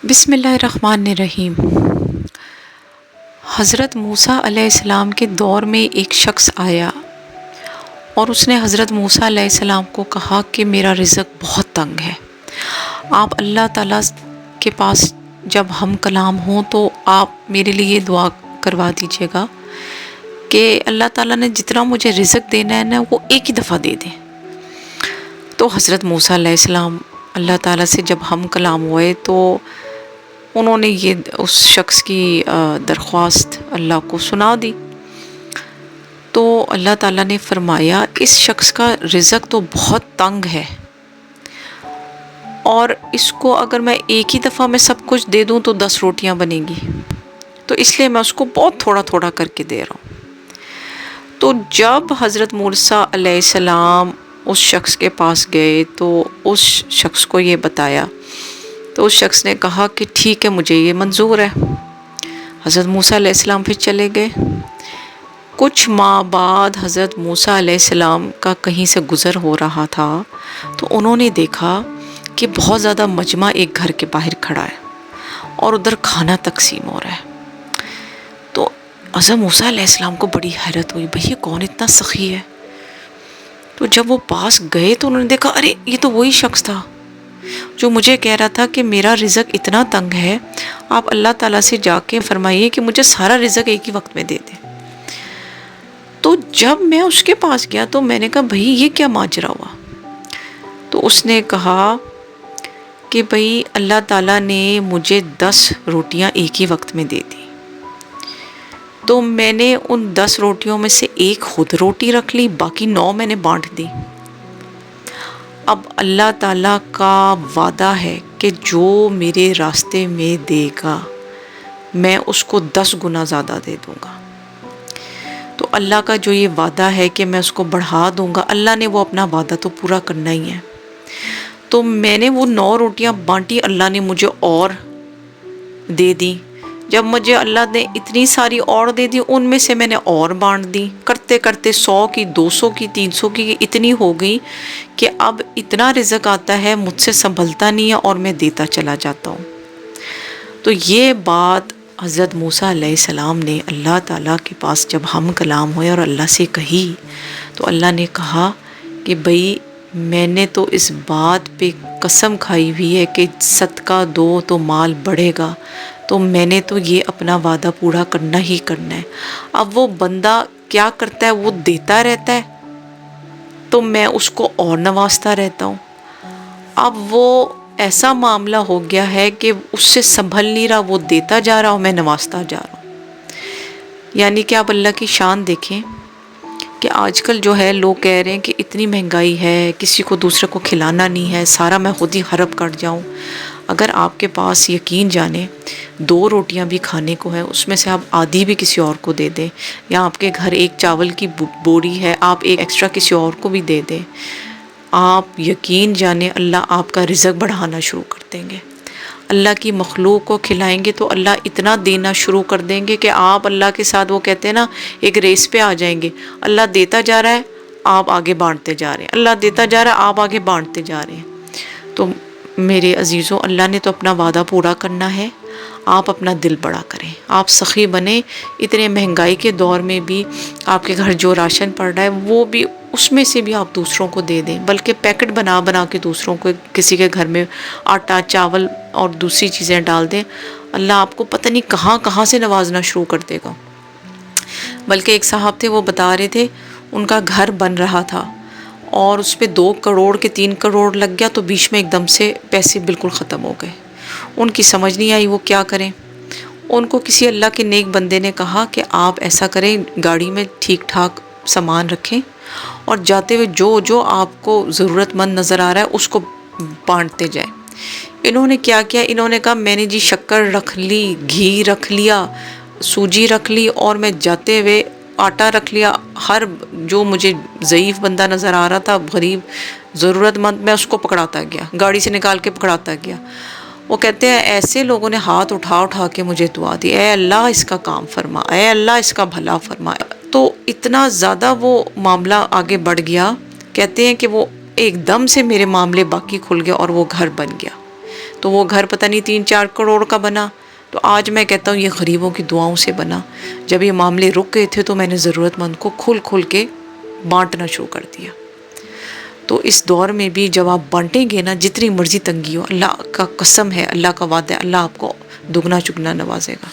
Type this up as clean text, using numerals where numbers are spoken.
بسم اللہ الرحمن الرحیم۔ حضرت موسیٰ علیہ السلام کے دور میں ایک شخص آیا اور اس نے حضرت موسیٰ علیہ السلام کو کہا کہ میرا رزق بہت تنگ ہے، آپ اللہ تعالیٰ کے پاس جب ہم کلام ہوں تو آپ میرے لیے دعا کروا دیجیے گا کہ اللہ تعالیٰ نے جتنا مجھے رزق دینا ہے نا وہ ایک ہی دفعہ دے دیں۔ تو حضرت موسیٰ علیہ السلام اللہ تعالیٰ سے جب ہم کلام ہوئے تو انہوں نے یہ اس شخص کی درخواست اللہ کو سنا دی۔ تو اللہ تعالیٰ نے فرمایا اس شخص کا رزق تو بہت تنگ ہے اور اس کو اگر میں ایک ہی دفعہ میں سب کچھ دے دوں تو 10 روٹیاں بنیں گی، تو اس لیے میں اس کو بہت تھوڑا تھوڑا کر کے دے رہا ہوں۔ تو جب حضرت موسیٰ علیہ السلام اس شخص کے پاس گئے تو اس شخص کو یہ بتایا، تو اس شخص نے کہا کہ ٹھیک ہے مجھے یہ منظور ہے۔ حضرت موسیٰ علیہ السلام پھر چلے گئے۔ کچھ ماہ بعد حضرت موسیٰ علیہ السلام کا کہیں سے گزر ہو رہا تھا تو انہوں نے دیکھا کہ بہت زیادہ مجمع ایک گھر کے باہر کھڑا ہے اور ادھر کھانا تقسیم ہو رہا ہے۔ تو حضرت موسیٰ علیہ السلام کو بڑی حیرت ہوئی، بھئی یہ کون اتنا سخی ہے؟ تو جب وہ پاس گئے تو انہوں نے دیکھا ارے یہ تو وہی شخص تھا جو مجھے کہہ رہا تھا کہ میرا رزق اتنا تنگ ہے، آپ اللہ تعالیٰ سے جا کے فرمائیے کہ مجھے سارا رزق ایک ہی وقت میں دے دیں۔ تو جب میں اس کے پاس گیا تو میں نے کہا بھئی یہ کیا ماجرا ہوا؟ تو اس نے کہا کہ بھئی اللہ تعالیٰ نے مجھے 10 روٹیاں ایک ہی وقت میں دے دی، تو میں نے ان 10 روٹیوں میں سے ایک خود روٹی رکھ لی، باقی 9 میں نے بانٹ دی۔ اب اللہ تعالیٰ کا وعدہ ہے کہ جو میرے راستے میں دے گا میں اس کو 10 گنا زیادہ دے دوں گا۔ تو اللہ کا جو یہ وعدہ ہے کہ میں اس کو بڑھا دوں گا، اللہ نے وہ اپنا وعدہ تو پورا کرنا ہی ہے۔ تو میں نے وہ 9 روٹیاں بانٹی، اللہ نے مجھے اور دے دی۔ جب مجھے اللہ نے اتنی ساری اور دے دی، ان میں سے میں نے اور بانٹ دی، کرتے کرتے 100 کی 200 کی 300 کی اتنی ہو گئی کہ اب اتنا رزق آتا ہے مجھ سے سنبھلتا نہیں ہے اور میں دیتا چلا جاتا ہوں۔ تو یہ بات حضرت موسیٰ علیہ السلام نے اللہ تعالیٰ کے پاس جب ہم کلام ہوئے اور اللہ سے کہی تو اللہ نے کہا کہ بھئی میں نے تو اس بات پہ قسم کھائی ہوئی ہے کہ صدقہ دو تو مال بڑھے گا، تو میں نے تو یہ اپنا وعدہ پورا کرنا ہی کرنا ہے۔ اب وہ بندہ کیا کرتا ہے، وہ دیتا رہتا ہے تو میں اس کو اور نوازتا رہتا ہوں۔ اب وہ ایسا معاملہ ہو گیا ہے کہ اس سے سنبھل نہیں رہا، وہ دیتا جا رہا ہوں، میں نوازتا جا رہا ہوں۔ یعنی کہ آپ اللہ کی شان دیکھیں کہ آج کل جو ہے لوگ کہہ رہے ہیں کہ اتنی مہنگائی ہے، کسی کو دوسرے کو کھلانا نہیں ہے، سارا میں خود ہی ہڑپ کٹ جاؤں۔ اگر آپ کے پاس یقین جانے 2 روٹیاں بھی کھانے کو ہے، اس میں سے آپ آدھی بھی کسی اور کو دے دیں، یا آپ کے گھر ایک چاول کی بوری ہے، آپ ایک ایکسٹرا کسی اور کو بھی دے دیں، آپ یقین جانے اللہ آپ کا رزق بڑھانا شروع کر دیں گے۔ اللہ کی مخلوق کو کھلائیں گے تو اللہ اتنا دینا شروع کر دیں گے کہ آپ اللہ کے ساتھ، وہ کہتے ہیں نا، ایک ریس پہ آ جائیں گے۔ اللہ دیتا جا رہا ہے، آپ آگے بانٹتے جا رہے ہیں، اللہ دیتا جا رہا ہے، آپ آگے بانٹتے جا رہے ہیں۔ تو میرے عزیزوں، اللہ نے تو اپنا وعدہ پورا کرنا ہے، آپ اپنا دل بڑا کریں، آپ سخی بنیں۔ اتنے مہنگائی کے دور میں بھی آپ کے گھر جو راشن پڑ رہا ہے وہ بھی، اس میں سے بھی آپ دوسروں کو دے دیں، بلکہ پیکٹ بنا بنا کے دوسروں کو، کسی کے گھر میں آٹا چاول اور دوسری چیزیں ڈال دیں، اللہ آپ کو پتہ نہیں کہاں کہاں سے نوازنا شروع کر دے گا۔ بلکہ ایک صاحب تھے، وہ بتا رہے تھے ان کا گھر بن رہا تھا اور اس پہ 2 کروڑ کے 3 کروڑ لگ گیا، تو بیچ میں ایک دم سے پیسے بالکل ختم ہو گئے۔ ان کی سمجھ نہیں آئی وہ کیا کریں۔ ان کو کسی اللہ کے نیک بندے نے کہا کہ آپ ایسا کریں، گاڑی میں ٹھیک ٹھاک سامان رکھیں اور جاتے ہوئے جو جو آپ کو ضرورت مند نظر آ رہا ہے اس کو بانٹتے جائیں۔ انہوں نے کیا کیا، انہوں نے کہا میں نے جی شکر رکھ لی، گھی رکھ لیا، سوجی رکھ لی، اور میں جاتے ہوئے آٹا رکھ لیا۔ ہر جو مجھے ضعیف بندہ نظر آ رہا تھا، غریب ضرورت مند، میں اس کو پکڑاتا گیا، گاڑی سے نکال کے پکڑاتا گیا۔ وہ کہتے ہیں ایسے لوگوں نے ہاتھ اٹھا اٹھا کے مجھے دعا دی، اے اللہ اس کا کام فرما، اے اللہ اس کا بھلا فرما۔ تو اتنا زیادہ وہ معاملہ آگے بڑھ گیا، کہتے ہیں کہ وہ ایک دم سے میرے معاملے باقی کھل گئے اور وہ گھر بن گیا۔ تو وہ گھر پتہ نہیں 3-4 کروڑ کا بنا. تو آج میں کہتا ہوں یہ غریبوں کی دعاؤں سے بنا. جب یہ معاملے رک گئے تھے تو میں نے ضرورت مند کو کھل کے بانٹنا شروع کر دیا. تو اس دور میں بھی جب آپ بانٹیں گے نا، جتنی مرضی تنگی ہو، اللہ کا قسم ہے، اللہ کا وعدہ ہے، اللہ آپ کو دگنا چگنا نوازے گا.